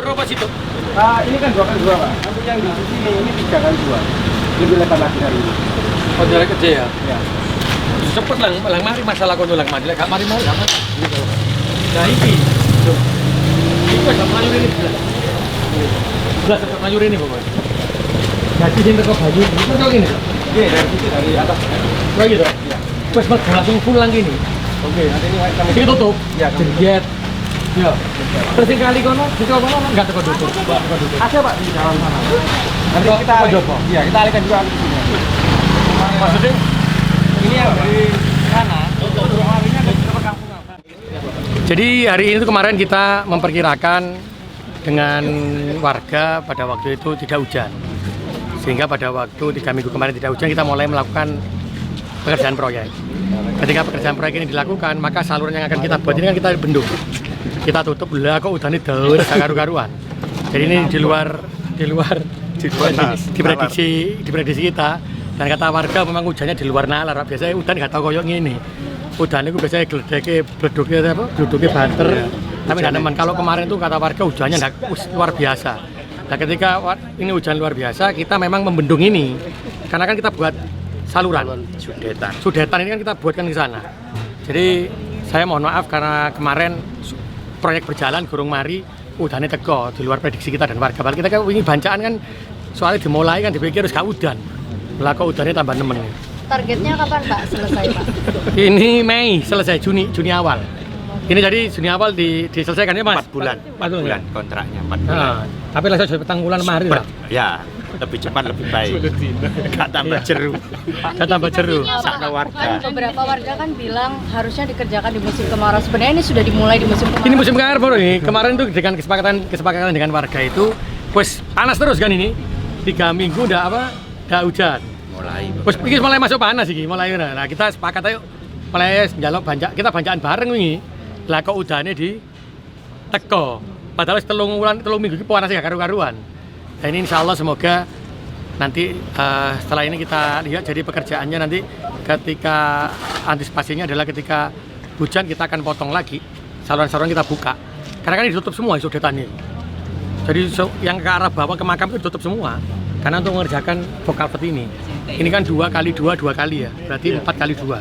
berapa pas itu? Ini kan 2x2 Pak. Untuk yang di sini ini 3x2. Lebih lebar lagi dari ini. Oh, jarak kecil ya? Ya. Cepet lang mari masalah kono lang mari. Gak mari. Nah iki. Iki wis mlayu ini belas. Belas tetep mlayu ini pokoknya. Jadi sing teko banyu itu kok ngene. Iya, dari situ dari atas. Oh gitu. Iya. Wis langsung pull lang gini. Oke, nanti ini kami Iki tutup. Iya, kami Jeriet. Iya. Terus sing kali kono, kono enggak teko tutup. ada Pak di dalam sana. Nanti kita Jopo. Iya, kita alihkan juga ke sini. Maksudnya Ini yang dari sana, untuk larinya dari perkampungan. jadi hari ini tuh kemarin kita memperkirakan dengan warga pada waktu itu tidak hujan. Sehingga pada waktu 3 minggu kemarin tidak hujan, kita mulai melakukan pekerjaan proyek. Ketika pekerjaan proyek ini dilakukan, maka saluran yang akan kita buat ini kan kita bendung. Kita tutup, lah kok udah ini daur karu-karuan. Jadi ini di luar diprediksi kita. Dan kata warga memang hujannya di luar nalar. Biasanya udan nggak tahu koyok gini. Udan itu biasanya geledeknya banter. Tapi tidak teman. Kalau kemarin itu kata warga hujannya luar biasa. Nah ketika ini hujan luar biasa, kita memang membendung ini. Karena kan kita buat saluran. Sudetan ini kan kita buatkan di sana. Jadi saya mohon maaf karena kemarin proyek berjalan gurung mari udannya teko di luar prediksi kita dan warga. Kita kan ini bancaan kan soalnya dimulai kan dipikir harus gak udan. Lah kok udannya tambah nemen. Targetnya kapan Pak selesai Pak? Ini Mei selesai, Juni awal. Ini jadi Juni awal diselesaikan ya Mas? 4 bulan. 4 bulan. Kontraknya 4 bulan. Tapi lah saya petang bulan kemarin lah. Ya, lebih cepat lebih baik. Gak tambah jeru. Gak tambah jeru. Sakna warga. Kan beberapa warga kan bilang harusnya dikerjakan di musim kemarau. Sebenarnya ini sudah dimulai di musim kemarau. Ini musim kemarau ini. Kemarin tuh dengan kesepakatan dengan warga itu, pues panas terus kan ini. 3 minggu udah hujan. Mulai masuk panas iki, mulai. Nah, kita sepakat ayo mulai njaluk kita banjakan bareng wingi. Lah kok udane di teko. Padahal telung minggu iki panasnya gak karu-karuan. Dan ini insya Allah semoga nanti setelah ini kita lihat jadi pekerjaannya nanti ketika antisipasinya adalah ketika hujan kita akan potong lagi saluran-saluran kita buka. Karena kan ditutup semua sudetan ini. Jadi yang ke arah bawah ke makam itu ditutup semua. Karena untuk mengerjakan vokalvet ini kan 2 kali 2 kali ya, berarti 4 kali 2.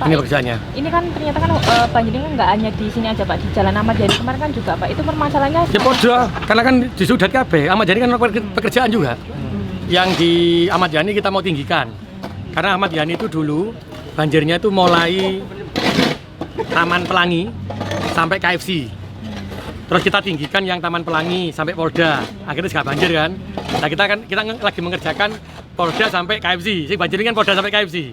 Ini pekerjaannya. Ini kan ternyata kan banjir ini nggak hanya di sini aja Pak, di Jalan Ahmad Yani kemarin kan juga Pak. Itu permasalahannya Ya podo, karena kan di Sudat KB, Ahmad Yani kan pekerjaan juga. Yang di Ahmad Yani kita mau tinggikan. Karena Ahmad Yani itu dulu banjirnya itu mulai Taman Pelangi sampai KFC. Terus kita tinggikan yang Taman Pelangi sampai Polda. Akhirnya nggak banjir kan. Nah kita lagi mengerjakan Polda sampai KFC. Si banjir ini kan Polda sampai KFC.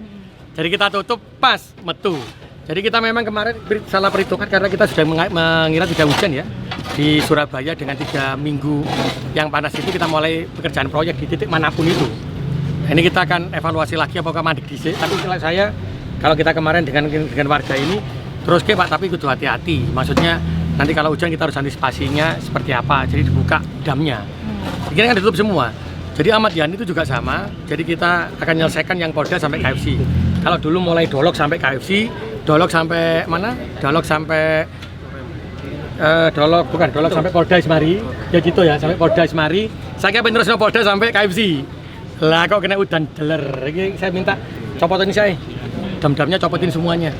Jadi kita tutup pas metu. Jadi kita memang kemarin salah perhitungan karena kita sudah mengira tidak hujan ya. Di Surabaya dengan 3 minggu yang panas itu kita mulai pekerjaan proyek di titik manapun itu. Nah, ini kita akan evaluasi lagi apakah mandek dhisik. Tapi saya kalau kita kemarin dengan warga ini terus Pak, tapi kudu hati-hati. Maksudnya nanti kalau hujan kita harus antisipasinya seperti apa. Jadi dibuka damnya. Ini kan ditutup semua. Jadi Ahmad Yani itu juga sama. Jadi kita akan menyelesaikan yang Polda sampai KFC. Kalau dulu mulai Dolok sampai KFC, Dolok sampai mana? Dolok sampai Dolok sampai Polda Ismari. Ya gitu ya, sampai Polda Ismari. Saya kira terus Polda sampai KFC. Lah kok kena udan deler. Ini saya minta copotin saya. Dam-damnya copotin semuanya.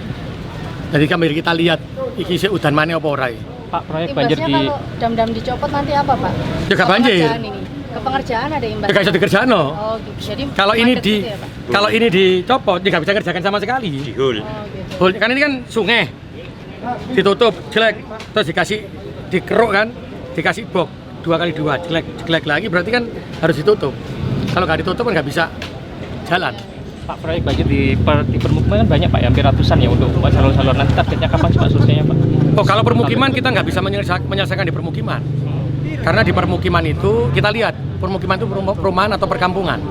Jadi kami kita lihat iki sih udan mana apa ora. Pak, proyek banjir di kalau dam-dam dicopot nanti apa Pak? Ya gak banjir. Ke pengerjaan ada imbas. Gak bisa dikerjakan no. Oh gitu. Jadi Kalau ini mandek gitu ya, Pak? kalau ini dicopot, ya nggak bisa kerjakan sama sekali. Dihul. Oh gitu. Hul, kan ini kan sungai, ditutup, jelek, terus dikasih dikeruk kan, dikasih box 2 kali 2, jelek lagi, berarti kan harus ditutup. Kalau nggak ditutup kan nggak bisa jalan. Pak, proyek banjir di permukiman kan banyak Pak, ya, hampir ratusan ya untuk saluran-saluran. Nanti targetnya kapan sih Pak selesainya Pak? Oh kalau permukiman kita nggak bisa menyelesaikan di permukiman. Karena di permukiman itu kita lihat permukiman itu perumahan atau perkampungan.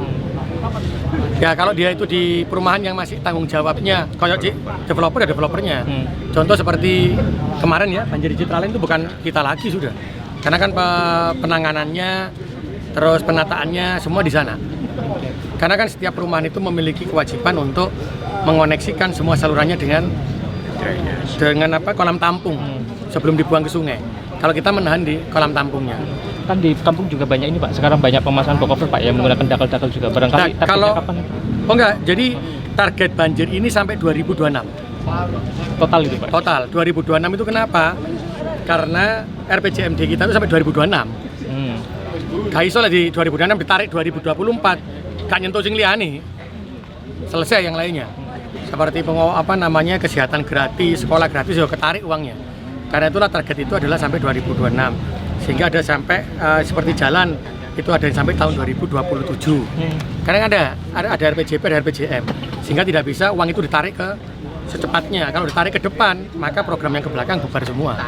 Ya kalau dia itu di perumahan yang masih tanggung jawabnya kayak developer ya developernya. Contoh seperti kemarin ya banjir di Citraland itu bukan kita lagi sudah. Karena kan penanganannya terus penataannya semua di sana. Karena kan setiap perumahan itu memiliki kewajiban untuk mengoneksikan semua salurannya dengan kolam tampung sebelum dibuang ke sungai. kalau kita menahan di kolam tampungnya. Kan di kampung juga banyak ini Pak, sekarang banyak pemasangan box culvert Pak yang menggunakan dakal-dakal juga. Barangkali Nah, targetnya kalau kapan? oh enggak, jadi target banjir ini sampai 2026 Total itu Pak? total. 2026 itu kenapa? Karena RPJMD kita itu sampai 2026. Gak iso lah di 2026 ditarik 2024, gak nyentuh sing liyane. Selesai yang lainnya. Seperti kesehatan gratis, sekolah gratis juga ketarik uangnya. Karena itulah target itu adalah sampai 2026. Sehingga ada sampai seperti jalan itu ada yang sampai tahun 2027. Karena ada RPJP, ada RPJM. Sehingga tidak bisa uang itu ditarik ke secepatnya. Kalau ditarik ke depan, maka program yang ke belakang bubar semua.